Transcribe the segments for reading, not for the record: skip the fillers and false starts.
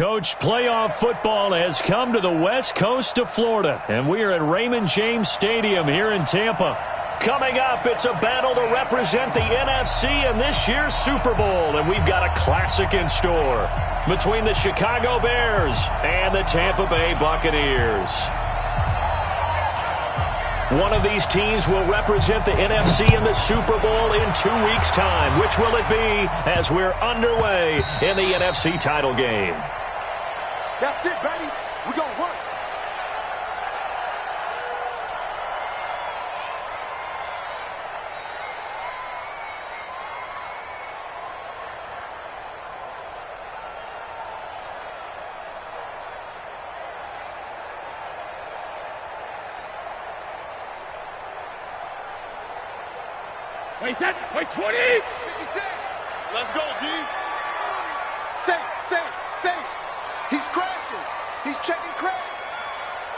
Coach, playoff football has come to the west coast of Florida, and we are at Raymond James Stadium here in Tampa. Coming up, it's a battle to represent the NFC in this year's Super Bowl, and we've got a classic in store between the Chicago Bears and the Tampa Bay Buccaneers. One of these teams will represent the NFC in the Super Bowl in 2 weeks' time. Which will it be as we're underway in the NFC title game? That's it, baby. We're going to work. Wait, 10, wait, 20! 56. Let's go, D. Safe. He's crashing. He's checking crash.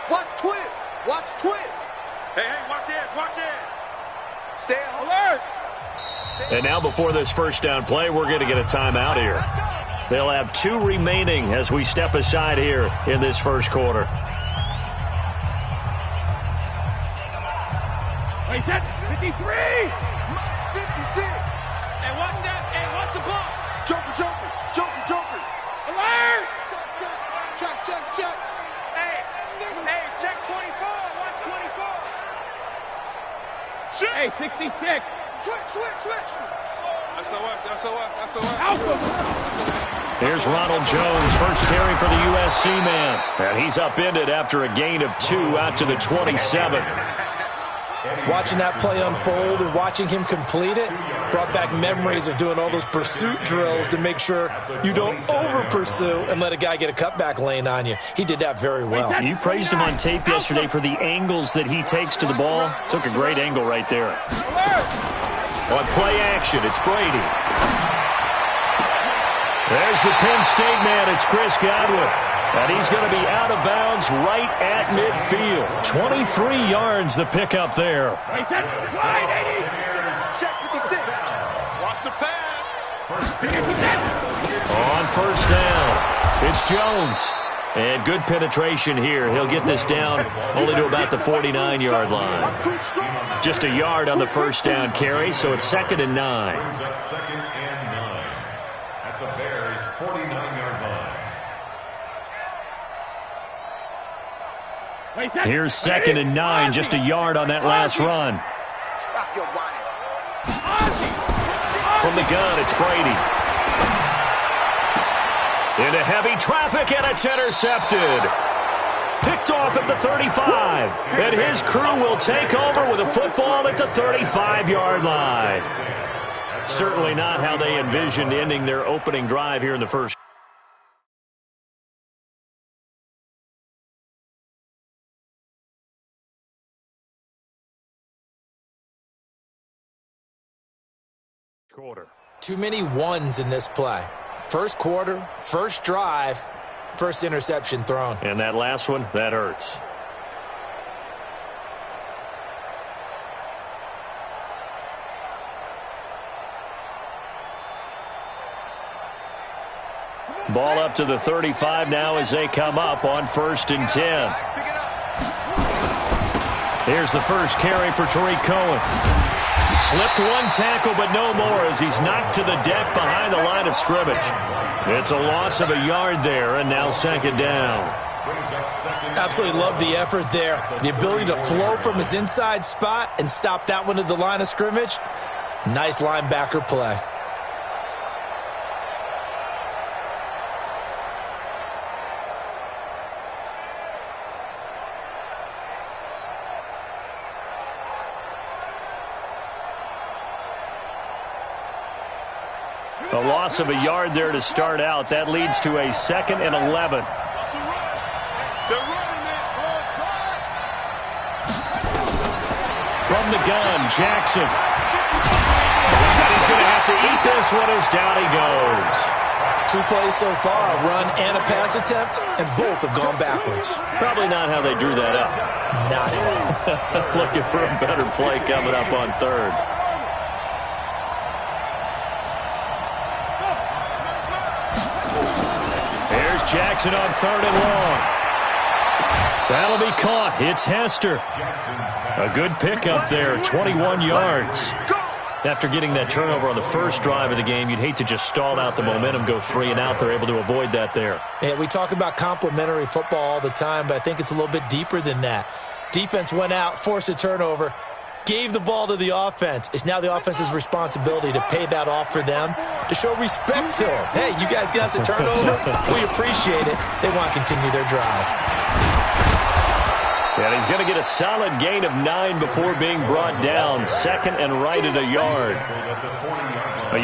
Watch twins. Hey, watch edge. Stay alert. And now before this first down play, we're going to get a timeout here. They'll have 2 remaining as we step aside here in this first quarter. Wait, 10, 53! 56. Hey, watch that. Hey, watch the block. Joker. Alert! Check. Hey, check 24. Watch 24. Hey, 66. Switch. SOS. Alpha. Here's Ronald Jones, first carry for the USC man. And he's upended after a gain of 2 out to the 27. Watching that play unfold and watching him complete it brought back memories of doing all those pursuit drills to make sure you don't over-pursue and let a guy get a cutback lane on you. He did that very well. You praised him on tape yesterday for the angles that he takes to the ball. Took a great angle right there. On play action, it's Brady. There's the Penn State man. It's Chris Godwin. And he's going to be out of bounds right at midfield. 23 yards the pickup there. Wait, 10, wide, 80. Check 56. Watch the pass. On first down, it's Jones. And good penetration here. He'll get this down only to about the 49-yard line. Just a yard on the first down carry, so it's 2nd and 9. At the Bears' 49-yard line. Here's 2nd and 9, just a yard on that last run. Stop your whining. From the gun, it's Brady. Into heavy traffic, and it's intercepted. Picked off at the 35. And his crew will take over with a football at the 35-yard line. Certainly not how they envisioned ending their opening drive here in the first quarter. Too many ones in this play. First quarter, first drive, first interception thrown. And that last one, that hurts. Ball up to the 35 now as they come up on 1st and 10. Here's the first carry for Tariq Cohen. Slipped one tackle, but no more as he's knocked to the deck behind the line of scrimmage. It's a loss of a yard there, and now 2nd down. Absolutely love the effort there. The ability to flow from his inside spot and stop that one at the line of scrimmage. Nice linebacker play. A loss of a yard there to start out. That leads to a 2nd and 11. From the gun, Jackson. He's going to have to eat this one as down he goes. 2 plays so far, a run and a pass attempt, and both have gone backwards. Probably not how they drew that up. Not at all. Looking for a better play coming up on 3rd. Jackson on 3rd and long. That'll be caught. It's Hester. A good pickup there, 21 yards. After getting that turnover on the first drive of the game, you'd hate to just stall out the momentum, go 3 and out. They're able to avoid that there. Yeah, we talk about complementary football all the time, but I think it's a little bit deeper than that. Defense went out, forced a turnover, gave the ball to the offense. It's now the offense's responsibility to pay that off for them, to show respect to them. Hey, you guys got us a turnover. We appreciate it. They want to continue their drive. And he's going to get a solid gain of 9 before being brought down. 2nd and right at a yard.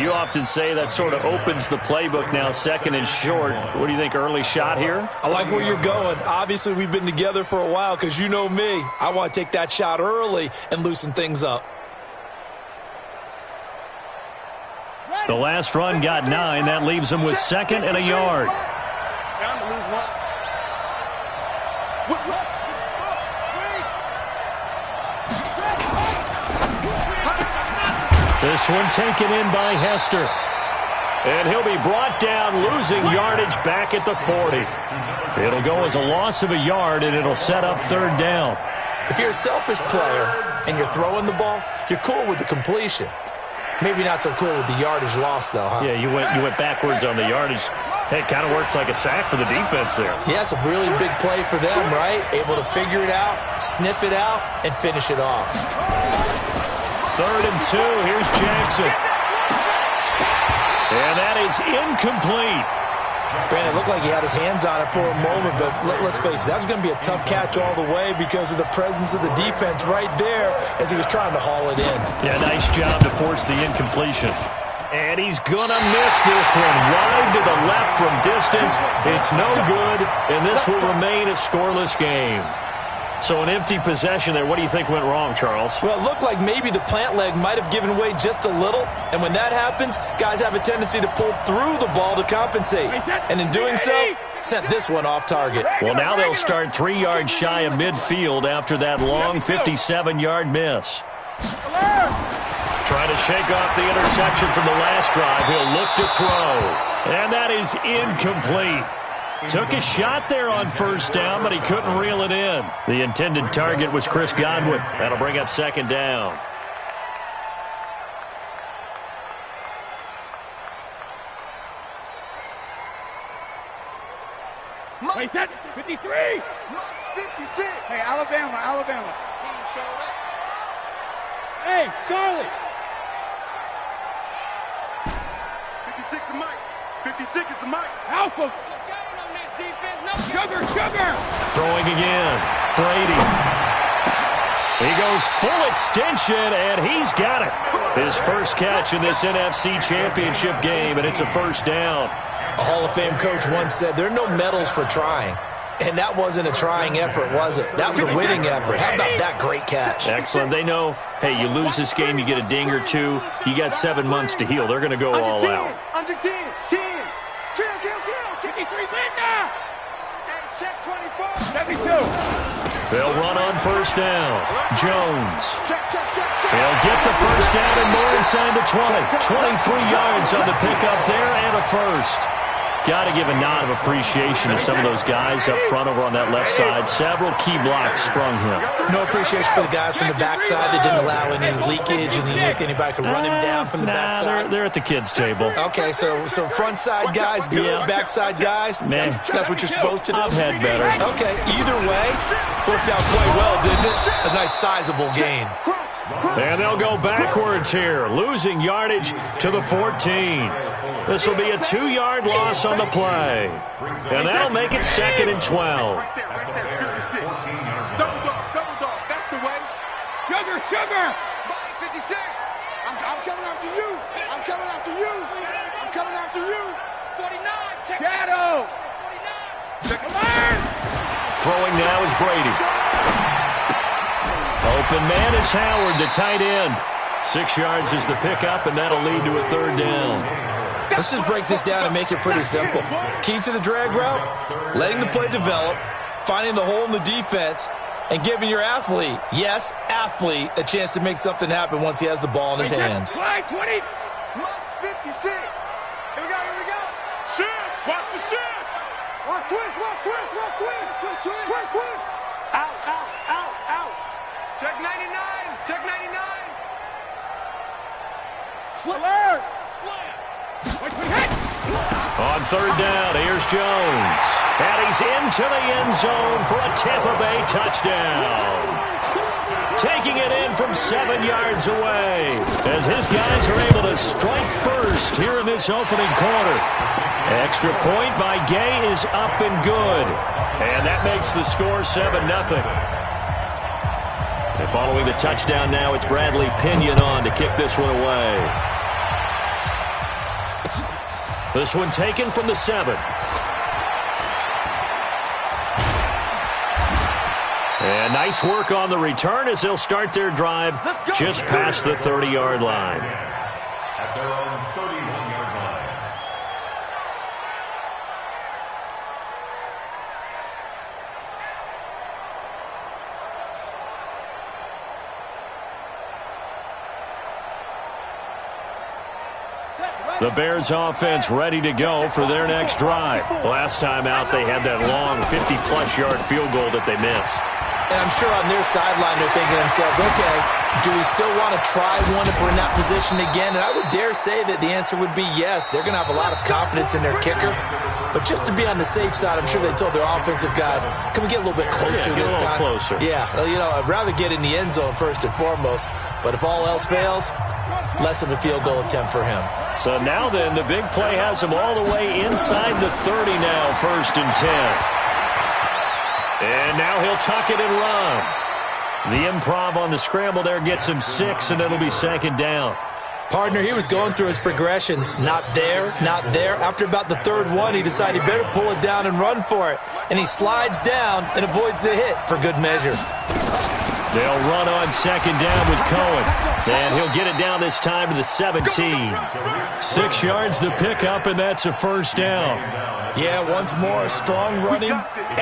You often say that sort of opens the playbook now, 2nd and short. What do you think, early shot here? I like where you're going. Obviously, we've been together for a while because you know me. I want to take that shot early and loosen things up. The last run got 9. That leaves him with 2nd and a yard. Down to lose 1. This one taken in by Hester. And he'll be brought down, losing yardage back at the 40. It'll go as a loss of a yard, and it'll set up 3rd down. If you're a selfish player and you're throwing the ball, you're cool with the completion. Maybe not so cool with the yardage loss, though, huh? Yeah, you went backwards on the yardage. Hey, it kind of works like a sack for the defense there. Yeah, it's a really big play for them, right? Able to figure it out, sniff it out, and finish it off. 3rd and 2. Here's Jackson. And that is incomplete. Brandon, it looked like he had his hands on it for a moment, but let's face it, that was going to be a tough catch all the way because of the presence of the defense right there as he was trying to haul it in. Yeah, nice job to force the incompletion. And he's going to miss this one. Wide to the left from distance. It's no good, and this will remain a scoreless game. So an empty possession there. What do you think went wrong, Charles? Well, it looked like maybe the plant leg might have given way just a little. And when that happens, guys have a tendency to pull through the ball to compensate. And in doing so, sent this one off target. Well, now they'll start 3 yards shy of midfield after that long 57-yard miss. Trying to shake off the interception from the last drive. He'll look to throw. And that is incomplete. Took a shot there on 1st down, but he couldn't reel it in. The intended target was Chris Godwin. That'll bring up 2nd down. Wait, 53. 56. Hey, Alabama. Hey, Charlie. 56 is Mike. 56 is the Mike. Alpha. Sugar. Throwing again. Brady. He goes full extension, and he's got it. His first catch in this NFC Championship game, and it's a 1st down. A Hall of Fame coach once said, there are no medals for trying. And that wasn't a trying effort, was it? That was a winning effort. How about that great catch? Excellent. They know, hey, you lose this game, you get a ding or two. You got 7 months to heal. They're going to go all out. Under 10. 10. Kill. 53, Linda. Check 24. 72. They'll run on 1st down. Jones. Check. They'll get the 1st down and more inside the 20. 23 yards on the pickup there and a 1st. Got to give a nod of appreciation to some of those guys up front over on that left side. Several key blocks sprung him. No appreciation for the guys from the backside that didn't allow any leakage and anybody could run him down from the backside. They're at the kids' table. Okay, so front side guys good, backside guys, man, that's what you're supposed to do. I've had better. Okay, either way, worked out quite well, didn't it? A nice sizable gain. And they'll go backwards here, losing yardage to the 14. This will be a 2-yard loss on the play. And that'll make it 2nd and 12. Right there. 56. Double dog. That's the way. Sugar. 56. I'm coming after you. 49. Shadow. 49. Come on. Throwing now is Brady. Open man is Howard, the tight end. 6 yards is the pickup, and that'll lead to a 3rd down. Let's just break this down and make it pretty simple. Key to the drag route, letting the play develop, finding the hole in the defense, and giving your athlete, yes, athlete, a chance to make something happen once he has the ball in his hands. 20. Months 56. Here we go. Shift. Watch the shift. Out. Check 99. Check 99. Slam. On third down, here's Jones. And he's into the end zone for a Tampa Bay touchdown. Taking it in from 7 yards away as his guys are able to strike first here in this opening quarter. Extra point by Gay is up and good. And that makes the score 7-0. And following the touchdown now, it's Bradley Pinion on to kick this one away. This one taken from the 7. And nice work on the return as they'll start their drive just past the 30-yard line. At their own 31-yard line. The Bears offense ready to go for their next drive. Last time out, they had that long 50-plus yard field goal that they missed. And I'm sure on their sideline they're thinking to themselves, okay, do we still want to try one if we're in that position again? And I would dare say that the answer would be yes. They're going to have a lot of confidence in their kicker. But just to be on the safe side, I'm sure they told their offensive guys, can we get a little bit closer this time? Closer. Yeah, well, I'd rather get in the end zone first and foremost. But if all else fails, less of a field goal attempt for him. So now then, the big play has him all the way inside the 30 now, 1st and 10. And now he'll tuck it and run. The improv on the scramble there gets him 6, and it'll be 2nd down. Partner, he was going through his progressions. Not there, not there. After about the 3rd one, he decided he better pull it down and run for it. And he slides down and avoids the hit for good measure. They'll run on 2nd down with Cohen. And he'll get it down this time to the 17. 6 yards the pickup, and that's a 1st down. Yeah, once more, strong running,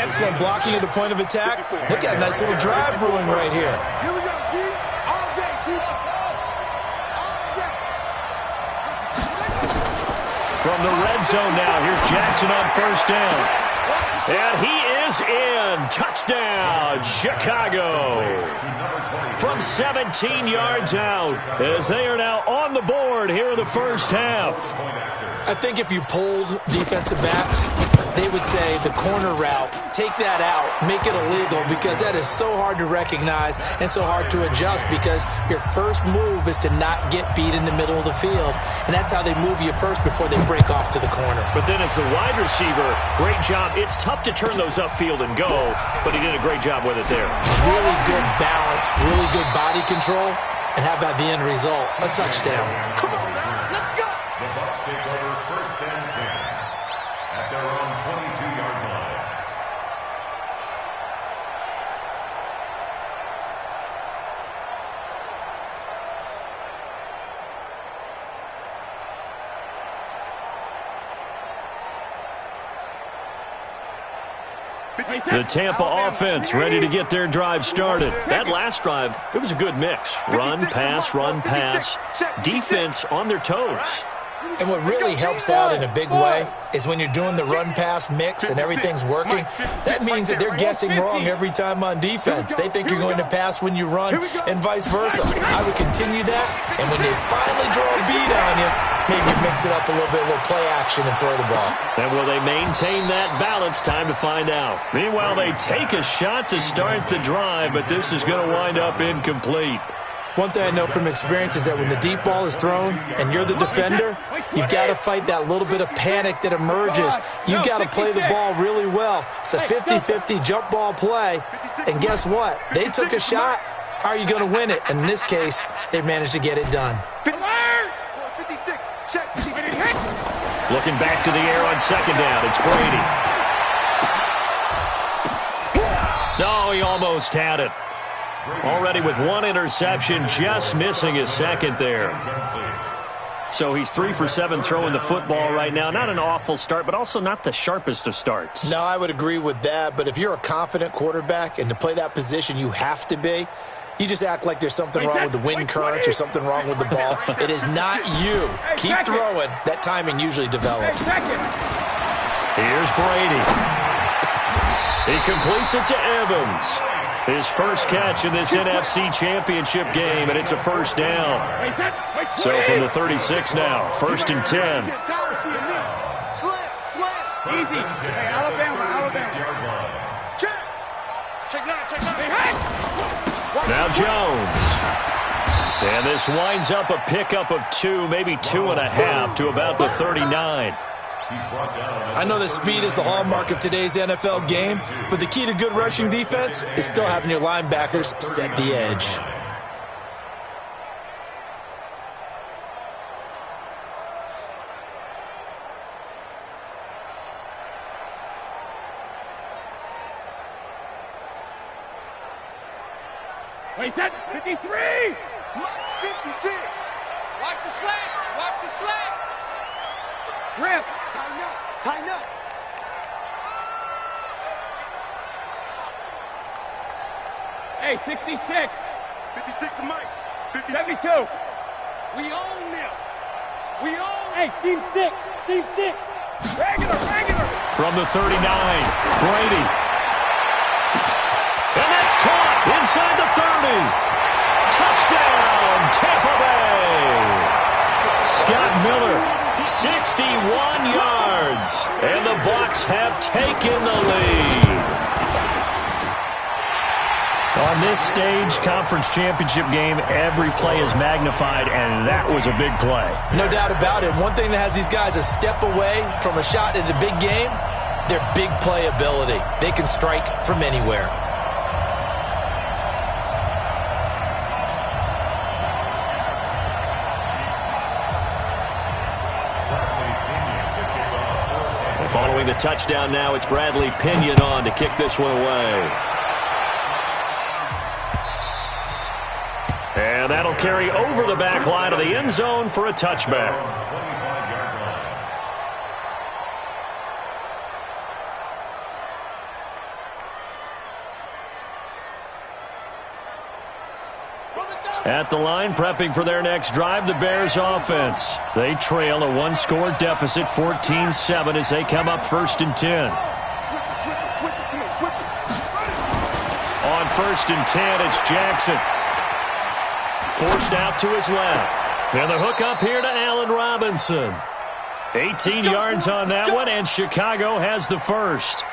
excellent blocking at the point of attack. Look at a nice little drive brewing right here. Here we go, D. All day, D. All day. From the red zone now, here's Jackson on 1st down. And he is in. Touchdown, Chicago. From 17 yards out, as they are now on the board here in the first half. I think if you polled defensive backs, they would say the corner route, take that out, make it illegal, because that is so hard to recognize and so hard to adjust, because your first move is to not get beat in the middle of the field, and that's how they move you first before they break off to the corner. But then as the wide receiver, great job. It's tough to turn those upfield and go, but he did a great job with it there. Really good balance, really good body control, and how about the end result? A touchdown. Come on now, let's go. The Bucs take over 1st and 10 at their own 22-yard line. The Tampa offense ready to get their drive started. That last drive, it was a good mix. Run, pass, defense on their toes. And what really helps out in a big way is when you're doing the run-pass mix and everything's working, that means that they're guessing wrong every time on defense. They think you're going to pass when you run and vice versa. I would continue that, and when they finally draw a beat on you, maybe mix it up a little bit, a little play action and throw the ball. And will they maintain that balance? Time to find out. Meanwhile, they take a shot to start the drive, but this is going to wind up incomplete. One thing I know from experience is that when the deep ball is thrown and you're the defender, you've got to fight that little bit of panic that emerges. You've got to play the ball really well. It's a 50-50 jump ball play. And guess what? They took a shot. How are you going to win it? And in this case, they managed to get it done. 56. Check. Looking back to the air on 2nd down. It's Brady. No, he almost had it. Already with 1 interception, just missing his 2nd there. So he's 3 for 7 throwing the football right now. Not an awful start, but also not the sharpest of starts. No, I would agree with that. But if you're a confident quarterback and to play that position you have to be, you just act like there's something wrong with the wind currents or something wrong with the ball. It is not you. Keep throwing. That timing usually develops. Here's Brady. He completes it to Evans. His first catch in this NFC Championship game, and it's a first down. So from the 36 now, 1st and 10. Easy. Hey, Alabama. Check now. Now Jones. And this winds up a pickup of 2, maybe 2.5 to about the 39. I know that speed is the hallmark of today's NFL game, but the key to good rushing defense is still having your linebackers set the edge. Wait, that 53. 56. Watch the slack. Rip. Tighten up. Hey, 66. 56 to Mike. 72. We own them. Hey, seam 6. Regular. From the 39, Brady. And that's caught inside the 30. Touchdown, Tampa Bay. Scott Miller, 61 yards. And the Bucs have taken the lead. On this stage, conference championship game, every play is magnified, and that was a big play. No doubt about it. One thing that has these guys a step away from a shot at a big game, their big play ability. They can strike from anywhere. Following the touchdown now, it's Bradley Pinion on to kick this one away. And that'll carry over the back line of the end zone for a touchback. At the line, prepping for their next drive, the Bears offense. They trail a one-score deficit, 14-7, as they come up 1st and 10. On 1st and 10, it's Jackson. Forced out to his left. And the hook up here to Allen Robinson. 18 yards on that one, and Chicago has the first.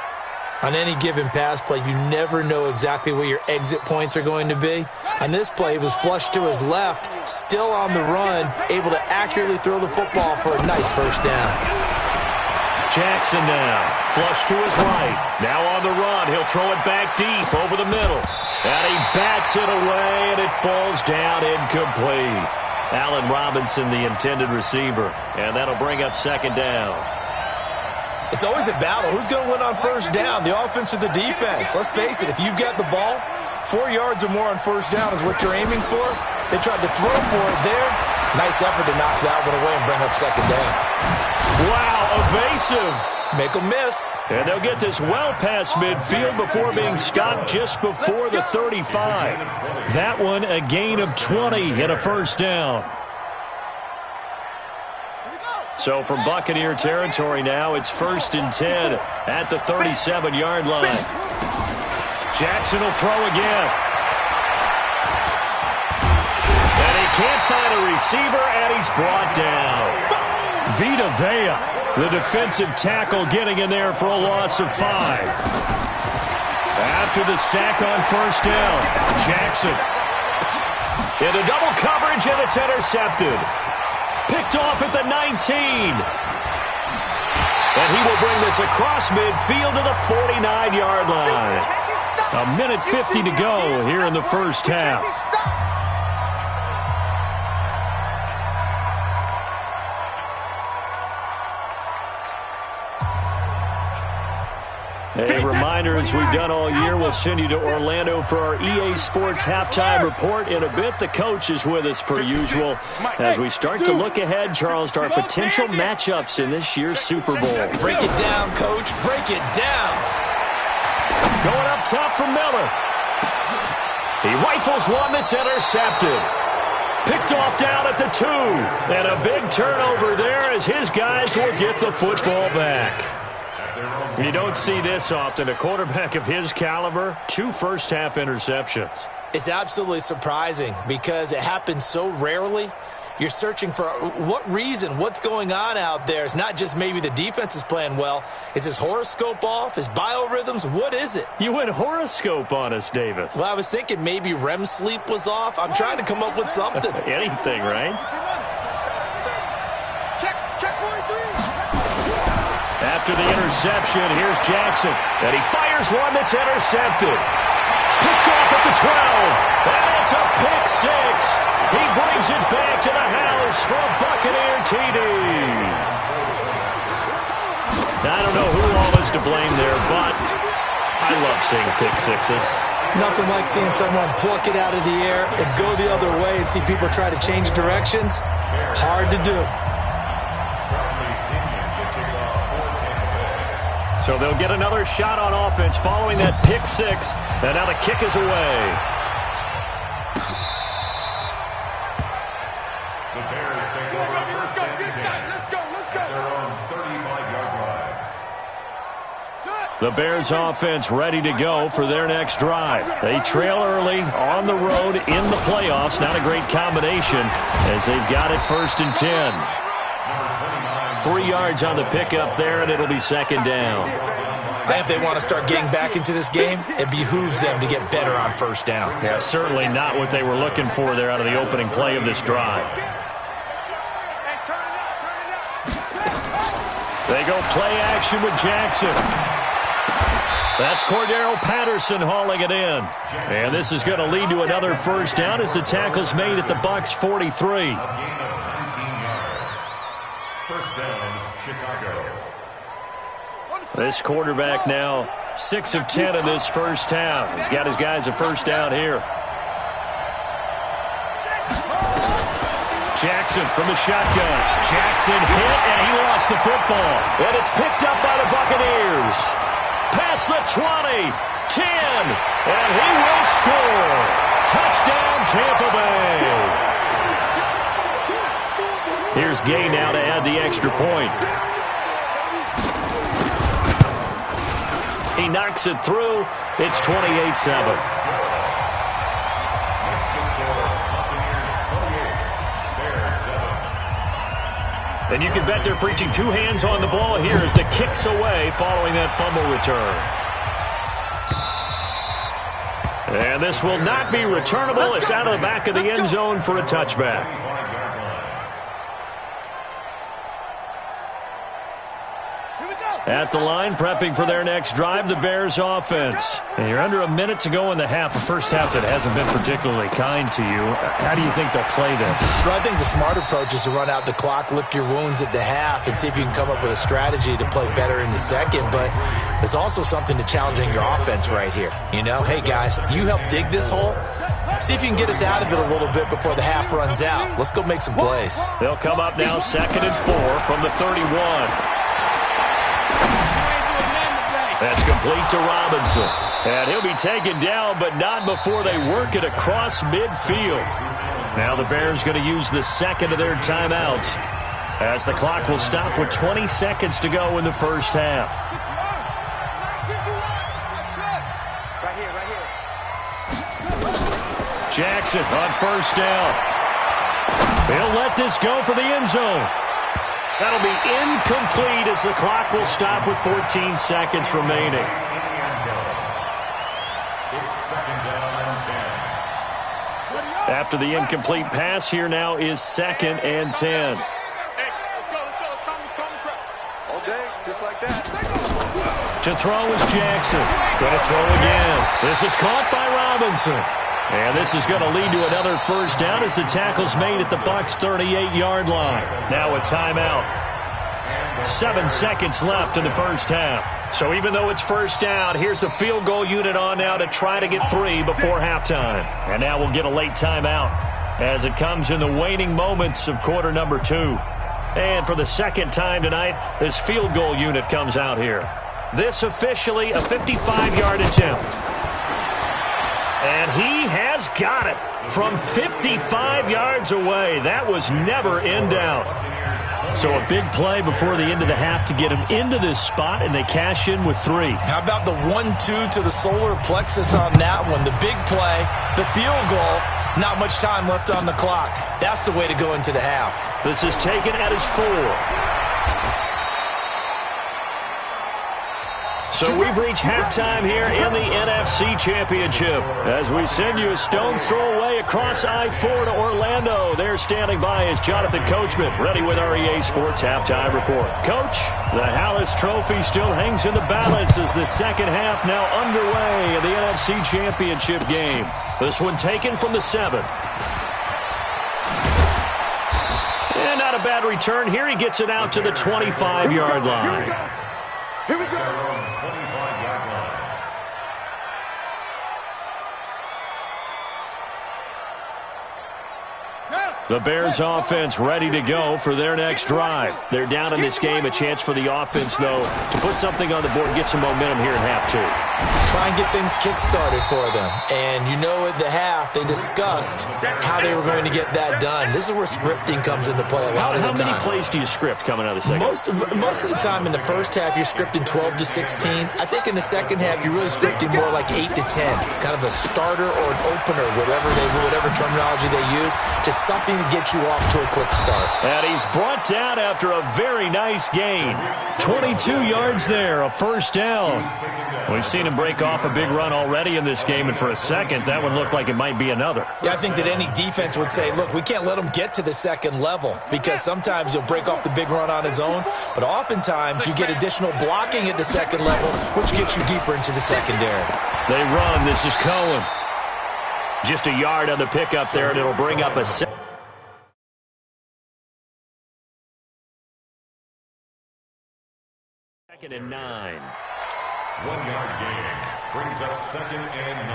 On any given pass play, you never know exactly where your exit points are going to be. On this play, he was flushed to his left, still on the run, able to accurately throw the football for a nice first down. Jackson now, flush to his right. Now on the run, he'll throw it back deep over the middle. And he bats it away, and it falls down incomplete. Allen Robinson, the intended receiver. And that'll bring up 2nd down. It's always a battle. Who's going to win on 1st down, the offense or the defense? Let's face it, if you've got the ball, 4 yards or more on 1st down is what you're aiming for. They tried to throw for it there. Nice effort to knock that one away and bring up 2nd down. Wow, evasive. Make them miss. And they'll get this well past midfield before being stopped just before the 35. That one a gain of 20 and a 1st down. So from Buccaneer territory now, it's 1st and 10 at the 37-yard line. Jackson will throw again. And he can't find a receiver, and he's brought down. Vita Vea, the defensive tackle, getting in there for a loss of 5. After the sack on 1st down, Jackson into double coverage, and it's intercepted. Picked off at the 19. And he will bring this across midfield to the 49-yard line. 1:50 to go here in the 1st half. Hey, reminder, as we've done all year, we'll send you to Orlando for our EA Sports halftime report. In a bit, the coach is with us per usual as we start to look ahead, Charles, to our potential matchups in this year's Super Bowl. Break it down, Coach. Break it down. Going up top for Miller. He rifles one that's intercepted. Picked off down at the 2. And a big turnover there as his guys will get the football back. You don't see this often. A quarterback of his caliber, 2 first-half interceptions. It's absolutely surprising because it happens so rarely. You're searching for what reason, what's going on out there. It's not just maybe the defense is playing well. Is his horoscope off? His biorhythms? What is it? You went horoscope on us, Davis. Well, I was thinking maybe REM sleep was off. I'm trying to come up with something. Anything, right? Check 43. After the interception, here's Jackson. And he fires one that's intercepted. Picked off at the 12. And it's a pick 6. He brings it back to the house for a Buccaneer TD. I don't know who all is to blame there, but I love seeing pick 6s. Nothing like seeing someone pluck it out of the air and go the other way and see people try to change directions. Hard to do. So they'll get another shot on offense following that pick 6. And now the kick is away. The Bears take over first and 10. Let's go. At their own 35-yard line. The Bears offense ready to go for their next drive. They trail early on the road in the playoffs. Not a great combination as they've got it first and 10. 3 yards on the pickup there, and it'll be second down. And if they want to start getting back into this game, it behooves them to get better on first down. Yeah, certainly not what they were looking for there out of the opening play of this drive. They go play action with Jackson. That's Cordero Patterson hauling it in. And this is going to lead to another first down as the tackle's made at the Bucs 43. First down, Chicago. This quarterback now 6 of 10 in this first half. He's got his guys a first down here. Jackson from the shotgun. Jackson hit, and he lost the football. And it's picked up by the Buccaneers. Past the 20, 10, and he will score. Touchdown, Tampa Bay. Here's Gay now to add the extra point. He knocks it through. It's 28-7. And you can bet they're preaching 2 hands on the ball here as the kick's away following that fumble return. And this will not be returnable. It's out of the back of the end zone for a touchback. At the line, prepping for their next drive, the Bears offense. And you're under a minute to go in the half, a first half that hasn't been particularly kind to you. How do you think they'll play this? Well, I think the smart approach is to run out the clock, lick your wounds at the half, and see if you can come up with a strategy to play better in the second. But there's also something to challenging your offense right here. You know, hey, guys, you help dig this hole. See if you can get us out of it a little bit before the half runs out. Let's go make some plays. They'll come up now 2nd and 4 from the 31. That's complete to Robinson. And he'll be taken down, but not before they work it across midfield. Now the Bears going to use the second of their timeouts as the clock will stop with 20 seconds to go in the first half. Jackson on first down. He'll let this go for the end zone. That'll be incomplete as the clock will stop with 14 seconds remaining. After the incomplete pass, here now is 2nd and 10. All day, just like that. To throw is Jackson. Going to throw again. This is caught by Robinson. And this is going to lead to another first down as the tackle's made at the Bucs 38-yard line. Now a timeout. 7 seconds left in the first half. So even though it's first down, here's the field goal unit on now to try to get 3 before halftime. And now we'll get a late timeout as it comes in the waning moments of quarter number 2. And for the second time tonight, this field goal unit comes out here. This officially a 55-yard attempt. And he has got it from 55 yards away. That was never in doubt. So a big play before the end of the half to get them into this spot, and they cash in with 3. How about the 1-2 to the solar plexus on that one? The big play, the field goal, not much time left on the clock. That's the way to go into the half. This is taken at his 4. So we've reached halftime here in the NFC Championship as we send you a stone's throw away across I-4 to Orlando. There standing by is Jonathan Coachman, ready with our EA Sports Halftime Report. Coach, the Hallis Trophy still hangs in the balance as the second half now underway in the NFC Championship game. This one taken from the 7. And not a bad return here. He gets it out to the 25-yard line. Here we go. The Bears offense ready to go for their next drive. They're down in this game. A chance for the offense, though, to put something on the board, get some momentum here in half 2. Try and get things kick-started for them. And you know at the half, they discussed how they were going to get that done. This is where scripting comes into play a lot of the time. How many plays do you script coming out of the second? Most of the time in the first half, you're scripting 12 to 16. I think in the second half, you're really scripting more like 8 to 10. Kind of a starter or an opener, whatever terminology they use. Just something to get you off to a quick start. And he's brought down after a very nice gain. 22 yards there, a first down. We've seen him break off a big run already in this game, and for a second, that one looked like it might be another. Yeah, I think that any defense would say, look, we can't let him get to the second level because sometimes he'll break off the big run on his own, but oftentimes you get additional blocking at the second level, which gets you deeper into the secondary. They run. This is Cohen. Just a yard on the pickup there, and it'll bring up a second and 9. 1-yard gain brings up 2nd and 9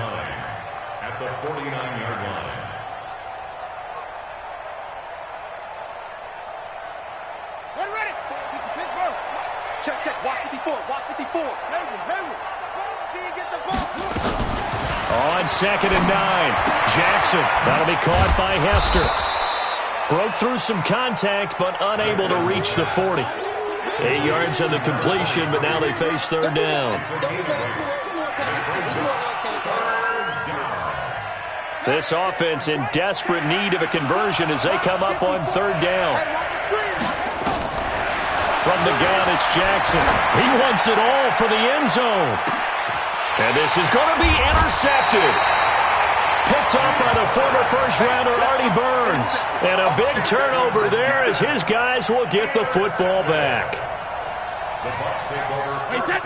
at the 49-yard line. Ready. Pittsburgh. Check. Watch 54. Hayward. Did he get the ball? On 2nd and 9. Jackson. That'll be caught by Hester. Broke through some contact, but unable to reach the 40. 8 yards on the completion, but now they face 3rd down. This offense in desperate need of a conversion as they come up on 3rd down. From the gun, it's Jackson. He wants it all for the end zone. And this is going to be intercepted. Picked up by the former first-rounder Artie Burns. And a big turnover there as his guys will get the football back.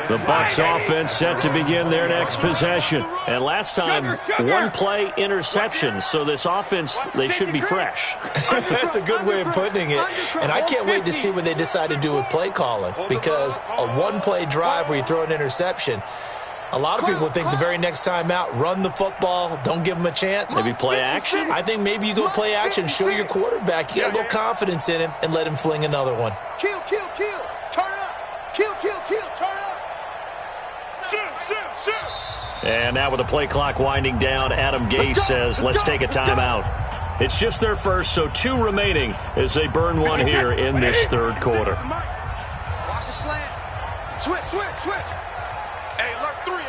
The Bucs offense set to begin their next possession. And last time, 1-play interceptions. So this offense, they should be fresh. That's a good way of putting it. And I can't wait to see what they decide to do with play calling. Because a 1-play drive where you throw an interception, a lot of people think the very next time out, run the football, don't give them a chance. Maybe play action? I think maybe you go play action, show your quarterback, you got a little confidence in him, and let him fling another one. Kill. Turn up. Kill. Turn up. Shoot. And now with the play clock winding down, Adam Gase says, let's take a timeout. It's just their first, so 2 remaining as they burn one here in this 3rd quarter. Watch the slant. Switch. Hey, alert 3.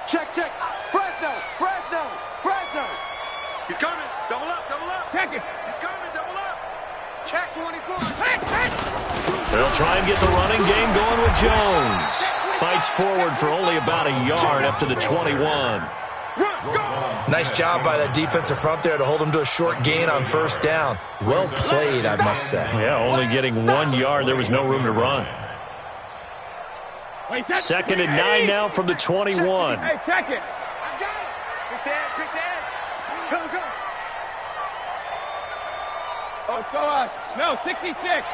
Check. Fresno. He's coming. Double up. Check it. He's coming. Double up. Check 24. They'll try and get the running game going with Jones. Fights forward for only about a yard up to the 21. Run, go. Nice job by that defensive front there to hold him to a short gain on 1st down. Well played, I must say. Yeah, only getting 1 yard. There was no room to run. 2nd and 9 now from the 21. Hey, check it. I got it. Pick the edge. Go. Let's go on. No, 66.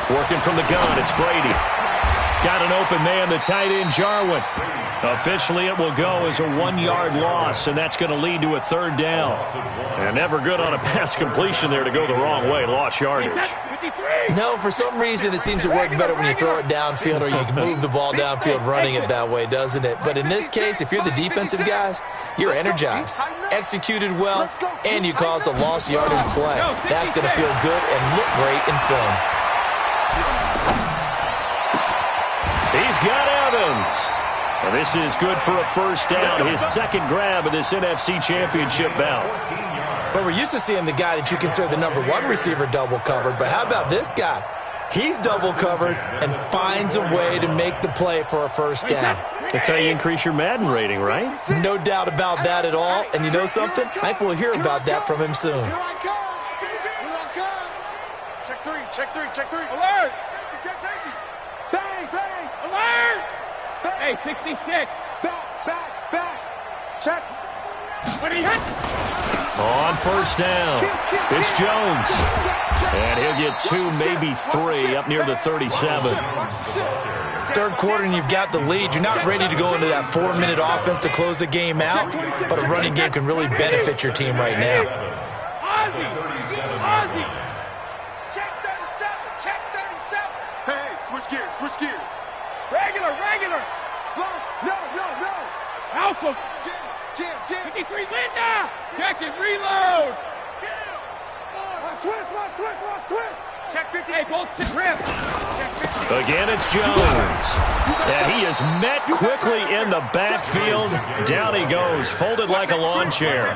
Working from the gun, it's Brady. Got an open man, the tight end, Jarwin. Officially, it will go as a 1-yard loss, and that's going to lead to a third down. And never good on a pass completion there to go the wrong way. Lost yardage. No, for some reason it seems to work better when you throw it downfield or you can move the ball downfield running it that way, doesn't it? But in this case, if you're the defensive guys, you're energized, executed well, and you caused a lost yardage play. That's going to feel good and look great in film. He's got Evans. Well, this is good for a first down, his second grab of this NFC Championship bout. But we're used to seeing the guy that you consider the number 1 receiver double covered. But how about this guy? He's double covered and finds a way to make the play for a first down. That's how you increase your Madden rating, right? No doubt about that at all. And you know something? I think we'll hear about that from him soon. Here I come. Here I come. Check 3, check 3, check 3. Alert! Check safety. Bang, bang! Alert! Hey, 66. Back. Check. What are you hit? On first down, it's Jones. And he'll get 2, maybe 3 up near the 37. Third quarter and you've got the lead. You're not ready to go into that 4-minute offense to close the game out, but a running game can really benefit your team right now. Ozzie! Check 37. Check 37. Hey, switch gears. Regular! No. Alpha! Jim. 53 Linda! Check it, reload! Switch. Check 50. Hey, both to grip! Again, it's Jones. And he is met quickly in the backfield. Down he goes, folded like a lawn chair.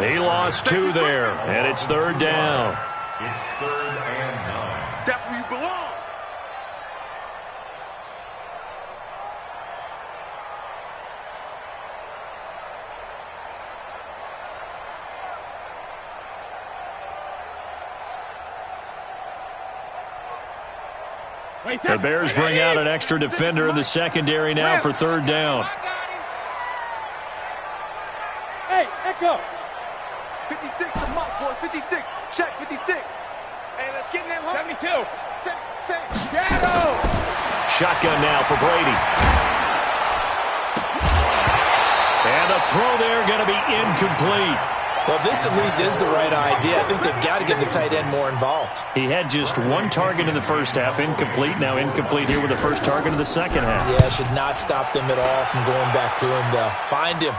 He lost 2 there, and it's third down. It's 3rd and 9. That's where you belong. The Bears bring out an extra defender in the secondary now for third down. Hey, Echo! 56 to Mike, boys. 56. Check 56. Hey, let's get in there. 72. Say. Shadow! Shotgun now for Brady. And the throw there going to be incomplete. Well, this at least is the right idea. I think they've got to get the tight end more involved. He had just 1 target in the first half, incomplete. Now incomplete here with the first target of the second half. Yeah, should not stop them at all from going back to him, though. Find him.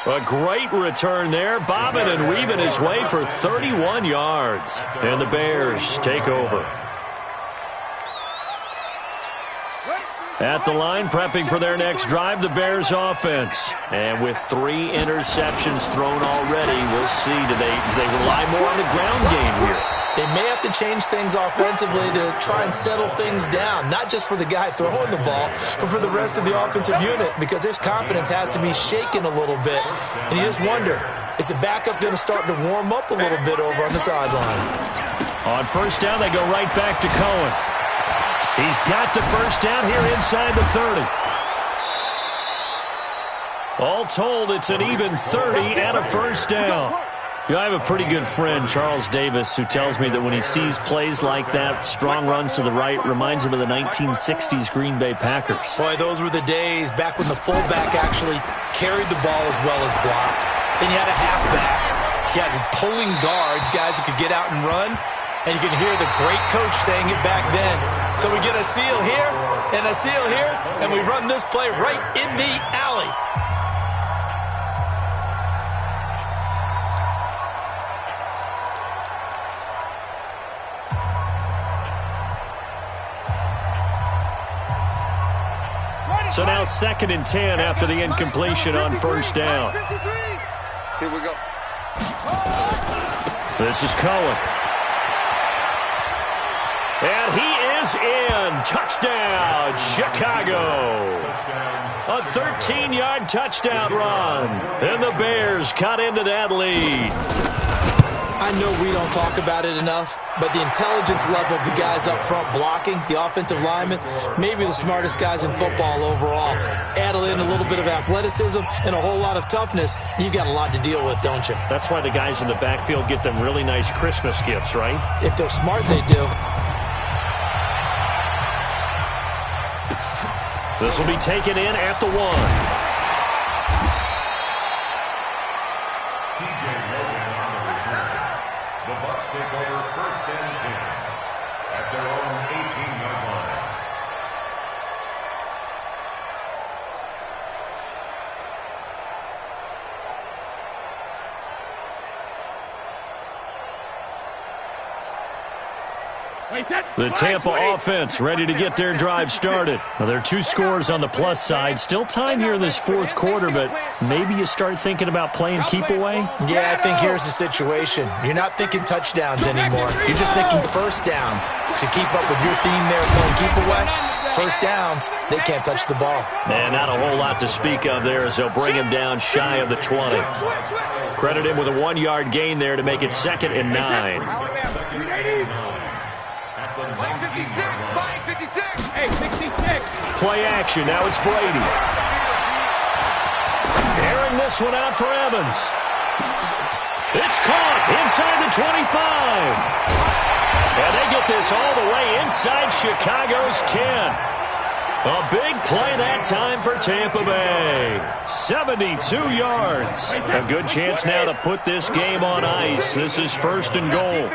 A great return there, bobbing and weaving his way for 31 yards. And the Bears take over. At the line, prepping for their next drive, the Bears offense. And with 3 interceptions thrown already, we'll see. Do they rely more on the ground game here? They may have to change things offensively to try and settle things down, not just for the guy throwing the ball, but for the rest of the offensive unit, because his confidence has to be shaken a little bit. And you just wonder, is the backup going to start to warm up a little bit over on the sideline? On first down, they go right back to Cohen. He's got the first down here inside the 30. All told, it's an even 30 and a first down. I have a pretty good friend, Charles Davis, who tells me that when he sees plays like that, strong runs to the right, reminds him of the 1960s Green Bay Packers. Boy, those were the days back when the fullback actually carried the ball as well as blocked. Then you had a halfback. You had pulling guards, guys who could get out and run. And you can hear the great coach saying it back then. So we get a seal here and a seal here, and we run this play right in the alley. So now 2nd and 10 after the incompletion on first down. Here we go. This is Cohen. And he is in. Touchdown, Chicago. A 13-yard touchdown run. And the Bears cut into that lead. I know we don't talk about it enough, but the intelligence level of the guys up front blocking, the offensive linemen, maybe the smartest guys in football overall. Add in a little bit of athleticism and a whole lot of toughness, you've got a lot to deal with, don't you? That's why the guys in the backfield get them really nice Christmas gifts, right? If they're smart, they do. This will be taken in at the 1. The Bucs take over 1st and 10 at their own 18-yard line. The Tampa offense ready to get their drive started. Now, there are 2 scores on the plus side. Still time here in this 4th quarter, but maybe you start thinking about playing keep away? Yeah, I think here's the situation. You're not thinking touchdowns anymore. You're just thinking first downs. To keep up with your theme there playing keep away, first downs, they can't touch the ball. And not a whole lot to speak of there as they'll bring him down shy of the 20. Credit him with a 1-yard gain there to make it 2nd and 9. Mike 56, Mike 56. Hey, 66. Play action, now it's Brady. Airing this one out for Evans. It's caught inside the 25. And they get this all the way inside Chicago's 10. A big play that time for Tampa Bay. 72 yards. A good chance now to put this game on ice. This is 1st and goal.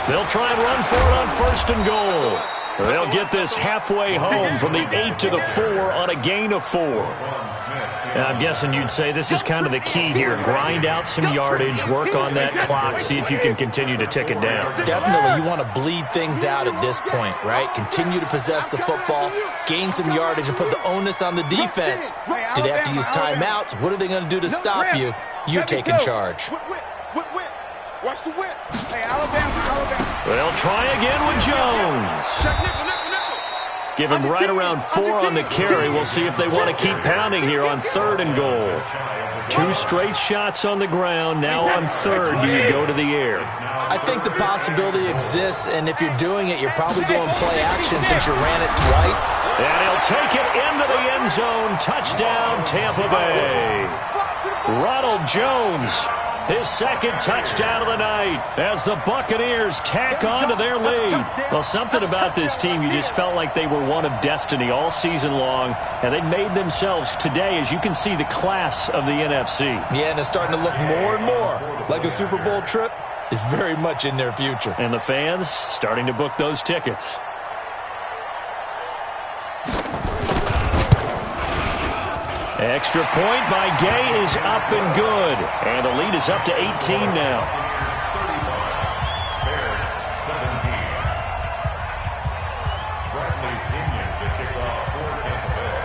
They'll try and run for it on 1st and goal. They'll get this halfway home from the 8 to the 4 on a gain of 4. I'm guessing you'd say this is kind of the key here. Grind out some yardage, work on that clock, see if you can continue to tick it down. Definitely, you want to bleed things out at this point, right? Continue to possess the football, gain some yardage, and put the onus on the defense. Do they have to use timeouts? What are they going to do to stop you? You're taking charge. Watch the whip. Hey, Alabama. They'll try again with Jones. Give him right around 4 on the carry. We'll see if they want to keep pounding here on 3rd and goal. 2 straight shots on the ground. Now on 3rd, do you go to the air? I think the possibility exists, and if you're doing it, you're probably going play action since you ran it twice. And he'll take it into the end zone. Touchdown, Tampa Bay. Ronald Jones, his 2nd touchdown of the night as the Buccaneers tack on to their lead. Well, something about this team, you just felt like they were one of destiny all season long, and they made themselves today, as you can see, the class of the NFC. Yeah, and it's starting to look more and more like a Super Bowl trip is very much in their future. And the fans starting to book those tickets. Extra point by Gay is up and good. And the lead is up to 18 now. 35, Bears 17. Bradley Pinion to kick off for Tampa Bay.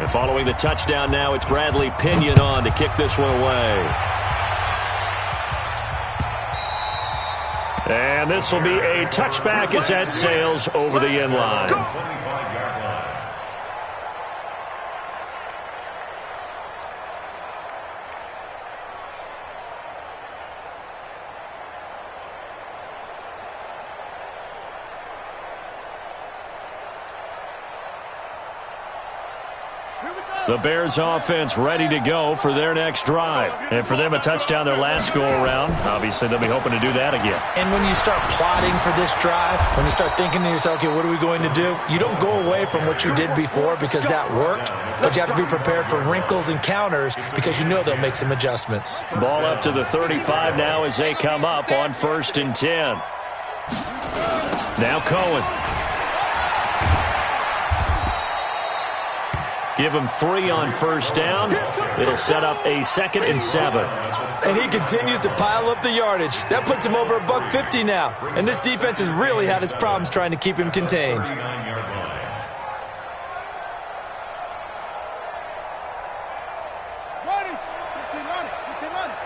And following the touchdown now, it's Bradley Pinion on to kick this one away. And this will be a touchback as that sails over the end line. 25-yard line. The Bears offense ready to go for their next drive. And for them, a touchdown their last go-around. Obviously, they'll be hoping to do that again. And when you start plotting for this drive, when you start thinking to yourself, okay, what are we going to do? You don't go away from what you did before because that worked, but you have to be prepared for wrinkles and counters because you know they'll make some adjustments. Ball up to the 35 now as they come up on 1st and 10. Now Cohen. Give him 3 on 1st down. It'll set up a 2nd and 7. And he continues to pile up the yardage. That puts him over $150 now. And this defense has really had its problems trying to keep him contained. 39-yard line. Running. Continue running.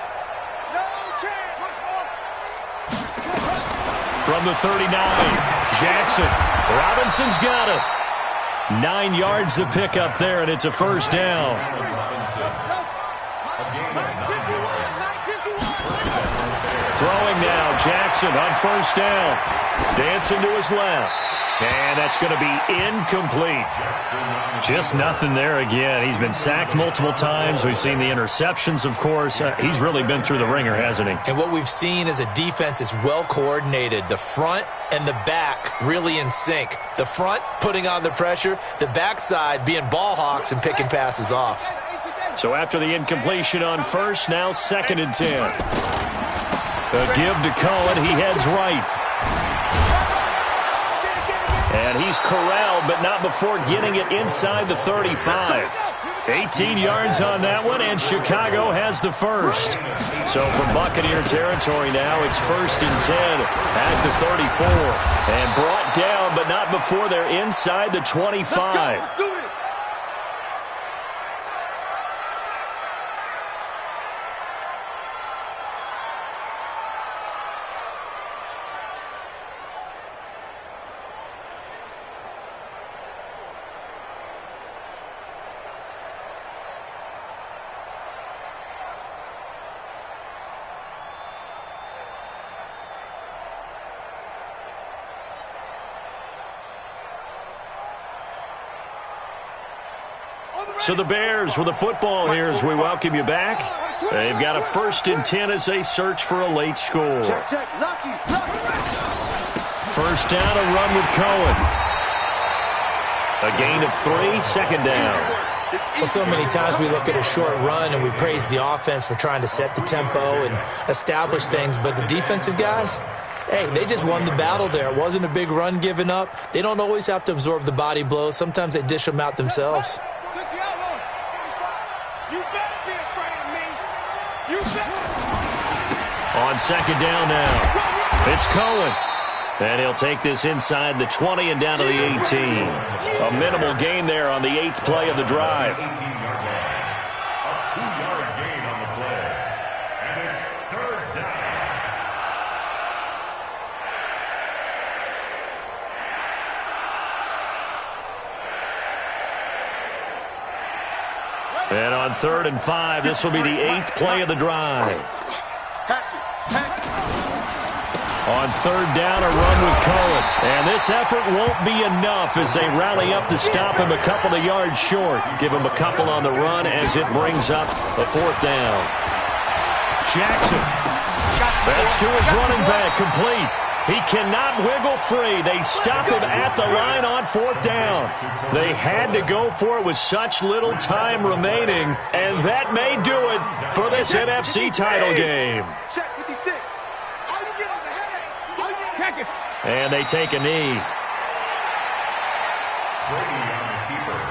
No chance. From the 39, Jackson. Robinson's got it. 9 yards to pick up there, and it's a 1st down. Robinson. A gain of 9 yards. Throwing now, Jackson on first down. Dancing to his left. And that's going to be incomplete. Just nothing there again. He's been sacked multiple times. We've seen the interceptions, of course. He's really been through the ringer, hasn't he? And what we've seen is a defense is well coordinated. The front and the back really in sync. The front putting on the pressure, the backside being ball hawks and picking passes off. So after the incompletion on first, now 2nd and 10. A give to Cohen. He heads right. And he's corralled, but not before getting it inside the 35. 18 yards on that one, and Chicago has the first. So from Buccaneer territory now, it's 1st and 10 at the 34. And brought down, but not before they're inside the 25. So the Bears with the football here as we welcome you back. They've got a 1st and 10 as they search for a late score. First down, a run with Cohen. A gain of 3, 2nd down. Well, so many times we look at a short run and we praise the offense for trying to set the tempo and establish things, but the defensive guys, hey, they just won the battle there. It wasn't a big run given up. They don't always have to absorb the body blows. Sometimes they dish them out themselves. On 2nd down now, it's Cohen. And he'll take this inside the 20 and down to the 18. A minimal gain there on the 8th play of the drive. A 2-yard gain on the play. And it's 3rd down. And on 3rd and 5, this will be the 8th play of the drive. On 3rd down, a run with Cohen. And this effort won't be enough as they rally up to stop him a couple of yards short. Give him a couple on the run as it brings up a 4th down. Jackson. That's to his running back, complete. He cannot wiggle free. They stop him at the line on 4th down. They had to go for it with such little time remaining, and that may do it for this NFC title game. And they take a knee. Brady on the keeper.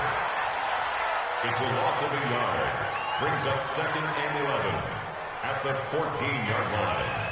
It's a loss of a yard. Brings up 2nd and 11 at the 14-yard line.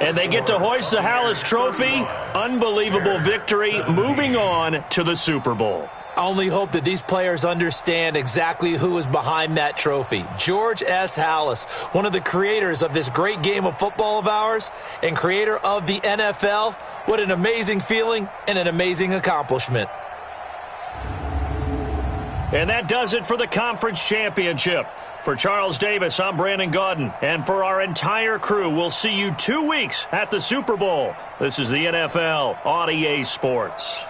And they get to hoist the Hallis Trophy. Unbelievable victory, moving on to the Super Bowl. I only hope that these players understand exactly who is behind that trophy. George S. Halas, one of the creators of this great game of football of ours and creator of the NFL. What an amazing feeling and an amazing accomplishment. And that does it for the conference championship. For Charles Davis, I'm Brandon Gaudin. And for our entire crew, we'll see you 2 weeks at the Super Bowl. This is the NFL on EA Sports.